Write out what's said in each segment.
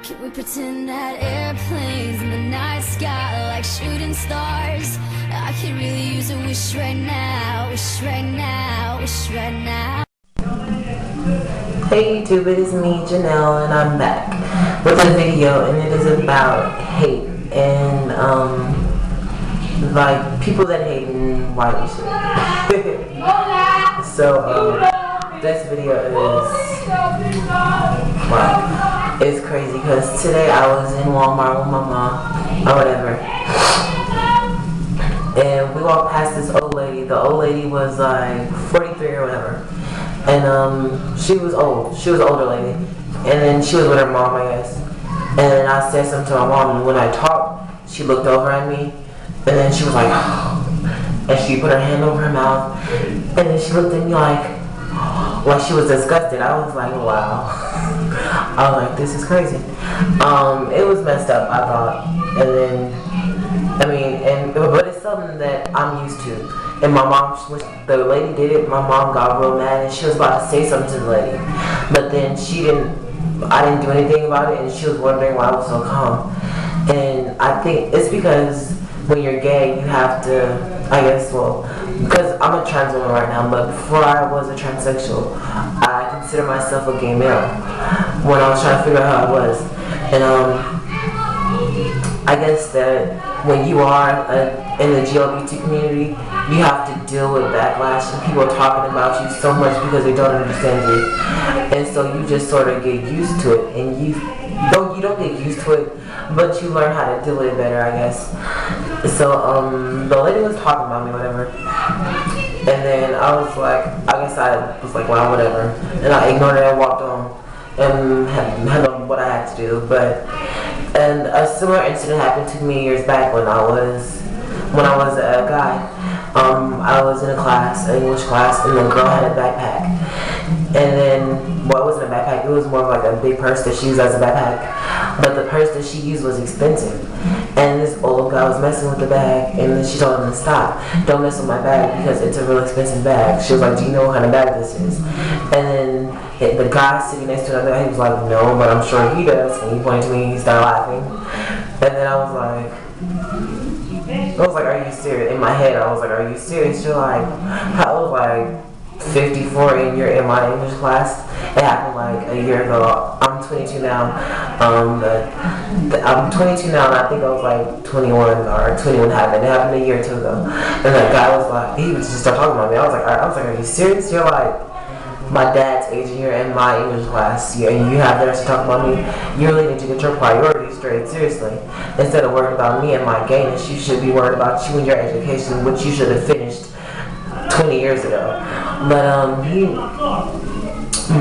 Can we pretend that airplanes in the night sky like shooting stars? I could really use a wish right now, wish right now, wish right now. Hey YouTube, it is me, Janelle, and I'm back with a video, and it is about hate and like people that hate and why they should. So this video is wow, it's crazy because today I was in Walmart with my mom or whatever, and we walked past this old lady. The old lady was like 43 or whatever. And she was old. She was an older lady. And then she was with her mom, I guess. And then I said something to my mom, and when I talked, she looked over at me, and then she was like, and she put her hand over her mouth, and then she looked at me like she was disgusted. I was like, wow. I was like, this is crazy. It was messed up, I thought. And then, I mean, but it's something that I'm used to. And my mom, when the lady did it, my mom got real mad, and she was about to say something to the lady. But then I didn't do anything about it, and she was wondering why I was so calm. And I think it's because when you're gay, you have to, I guess, well, because I'm a trans woman right now, but before I was a transsexual, I consider myself a gay male when I was trying to figure out how I was. And I guess that when you are in the glbt community, you have to deal with backlash and people talking about you so much because they don't understand you, and so you just sort of get used to it, and you don't get used to it, but you learn how to deal with it better, I guess. So the lady was talking about me, whatever, and then I was like, wow, whatever, and I ignored it and walked on and handled what I had to do. And a similar incident happened to me years back when I was a guy. I was in a class, an English class, and the girl had a backpack. And then, well, it wasn't a backpack, it was more of like a big purse that she used as a backpack. But the purse that she used was expensive. And this old guy was messing with the bag, and then she told him to stop. Don't mess with my bag because it's a real expensive bag. She was like, do you know what kind of bag this is? And then the guy sitting next to another guy, he was like, no, but I'm sure he does. And he pointed to me and he started laughing. And then I was like, are you serious? In my head, I was like, are you serious? You're like, I was like 54 and you're in my English class. It happened like a year ago. I'm 22 now. I'm 22 now, and I think I was like 21 or 21 happened. It happened a year or two ago. And that guy was like, he was just started talking about me. I was like, are you serious? You're like my dad's age, and you're in my English class, and you have the rest to talk about me. You really need to get your priorities straight, seriously. Instead of worrying about me and my gayness, you should be worried about you and your education, which you should have finished 20 years ago.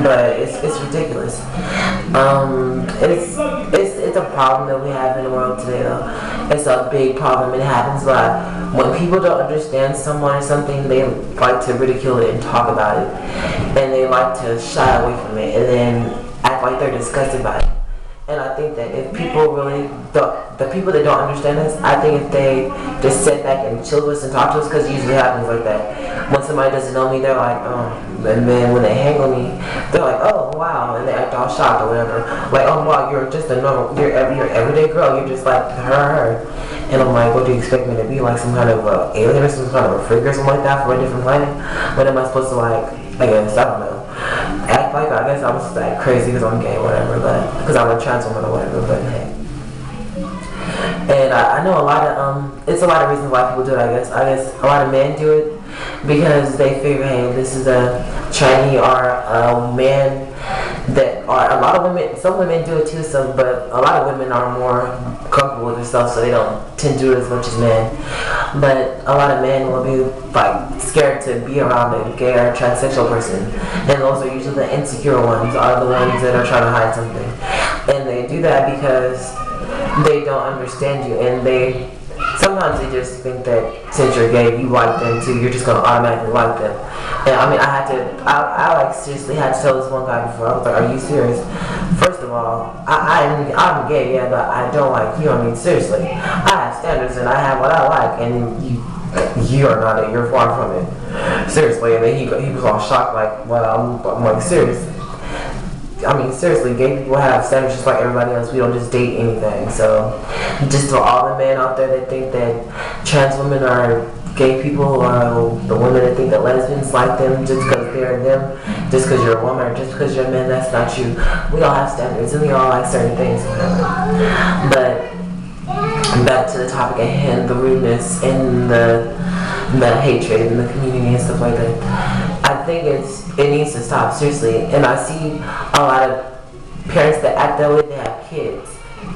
But it's ridiculous. It's a problem that we have in the world today, though. It's a big problem. It happens a lot. When people don't understand someone or something, they like to ridicule it and talk about it, and they like to shy away from it, and then act like they're disgusted by it. And I think that if people really the people that don't understand us, I think if they just sit back and chill with us and talk to us, because it usually happens like that. When somebody doesn't know me, they're like, oh, and then when they hang on me, they're like, oh, wow, and they act all shocked or whatever. Like, oh, wow, you're just a normal, you're everyday girl, you're just like her. And I'm like, what do you expect me to be, like some kind of alien or some kind of a freak or something like that for a different planet? What am I supposed to, like, I guess, I don't know, act like, I guess I'm supposed to act crazy because I'm gay or whatever, but because I'm a trans woman or whatever, but hey. And I know a lot of, it's a lot of reasons why people do it, I guess. A lot of men do it because they figure, hey, this is a tranny or a man that are, a lot of women, some women do it too, but a lot of women are more comfortable with themselves, so they don't tend to do it as much as men. But a lot of men will be like scared to be around a gay or transsexual person, and those are usually the insecure ones, are the ones that are trying to hide something. And they do that because they don't understand you, and sometimes they just think that since you're gay, you like them too, you're just gonna automatically like them. And I mean, I like seriously had to tell this one guy before. I was like, are you serious? First of all, I'm gay, yeah, but I don't like you. I mean, seriously, I have standards and I have what I like, and you are not it. You're far from it. Seriously. And then he was all shocked, like, well, I'm like, serious. I mean, seriously, gay people have sex just like everybody else. We don't just date anything. So, just to all the men out there that think that trans women are gay people, or the women that think that lesbians like them just because they're them, just because you're a woman, or just because you're a man, that's not you. We all have standards, and we all like certain things, whatever. But back to the topic at hand, the rudeness and the hatred in the community and stuff like that. I think it needs to stop, seriously. And I see a lot of parents that act that way. They have kids,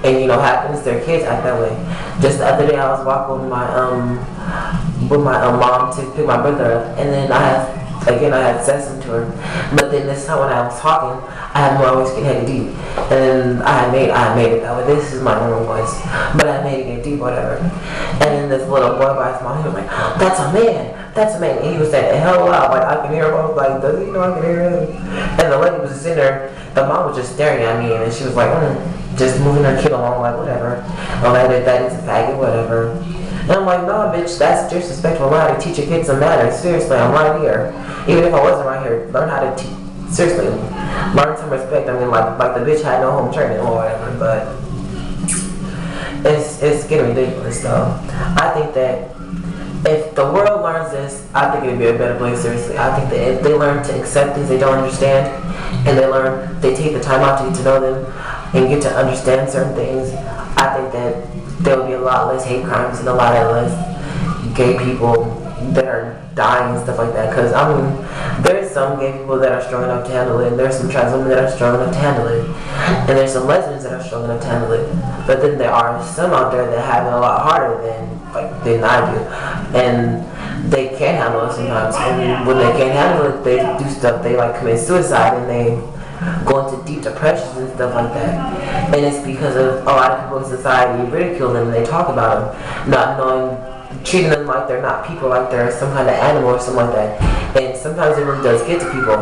and you know, happens their kids act that way. Just the other day, I was walking with my mom to pick my brother up, and then I had said something to her. But then this time when I was talking, I had my voice get heavy deep, and then I made it that way. This is my normal voice, but I made it get deep, whatever. And then this little boy by his mom, he was like, "That's a man, that's a man," and he was saying hell loud, like I can hear him. I was like, "Does he know I can hear him?" And the lady was just in there. The mom was just staring at me, and she was like, just moving her kid along, like whatever. No matter that is a faggot, whatever. And I'm like, no, bitch, that's disrespectful. Learn how to teach your kids some manners. Seriously, I'm right here. Even if I wasn't right here, learn how to teach. Seriously, learn some respect. I mean, like the bitch had no home training or whatever, but it's getting ridiculous, though. I think that if the world learns this, I think it'd be a better place, seriously. I think that if they learn to accept things they don't understand, and they take the time out to get to know them, and get to understand certain things, I think that there will be a lot less hate crimes and a lot less gay people that are dying and stuff like that. Because, I mean, there's some gay people that are strong enough to handle it, and there's some trans women that are strong enough to handle it, and there's some lesbians that are strong enough to handle it. But then there are some out there that have it a lot harder than I do, and they can't handle it sometimes. And when they can't handle it, they do stuff. They like commit suicide, and they go into deep depressions and stuff like that. And it's because of a lot of people in society ridicule them and they talk about them, not knowing, treating them like they're not people, like they're some kind of animal or something like that. And sometimes it really does get to people.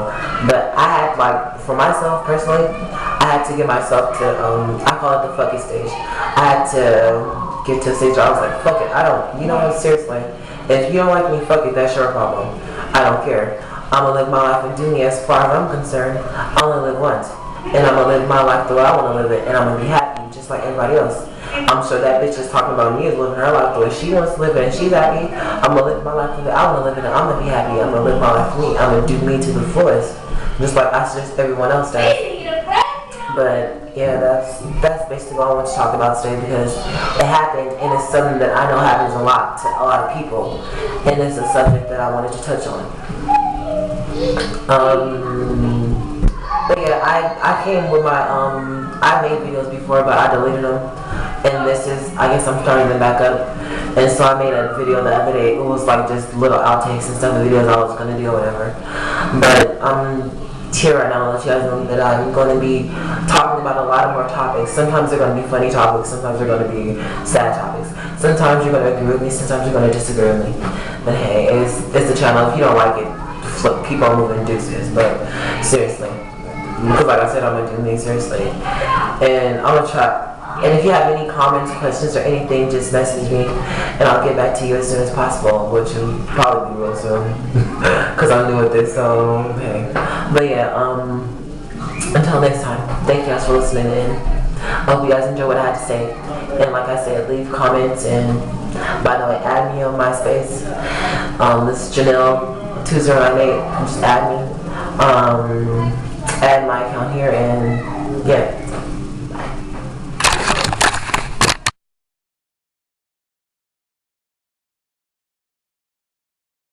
But I had, like, for myself personally, I had to get myself to, I call it the fuck it stage. I had to get to a stage where I was like, fuck it, I don't, you know what, seriously, if you don't like me, fuck it, that's your problem. I don't care. I'm gonna live my life and do me. As far as I'm concerned, I only live once, and I'm gonna live my life the way I wanna live it, and I'm gonna be happy just like everybody else. I'm sure that bitch is talking about me is living her life the way she wants to live it, and she's happy. I'm gonna live my life the way I wanna live it, and I'm gonna be happy. I'm gonna live my life for me. I'm gonna do me to the fullest, just like I suggest everyone else does. But yeah, that's basically all I want to talk about today, because it happened, and it's something that I know happens a lot to a lot of people, and it's a subject that I wanted to touch on. But yeah, I came with my, I made videos before, but I deleted them, and this is, I guess I'm starting them back up, and so I made a video the other day. It was like just little outtakes and stuff, the videos I was gonna do or whatever, but here right now, let you guys know that I'm going to be talking about a lot of more topics. Sometimes they're going to be funny topics, sometimes they're going to be sad topics. Sometimes you're going to agree with me, sometimes you're going to disagree with me. But hey, it's the channel. If you don't like it, keep on moving, deuces. But seriously, because like I said, I'm going to do me, seriously. And I'm going to try. And if you have any comments, questions, or anything, just message me, and I'll get back to you as soon as possible, which will probably be real soon, because I'm new at this, so, okay. But yeah, until next time, thank you guys for listening in. I hope you guys enjoy what I had to say, and like I said, leave comments, and by the way, add me on MySpace. This is Janelle2098, just add me, add my account here, and yeah.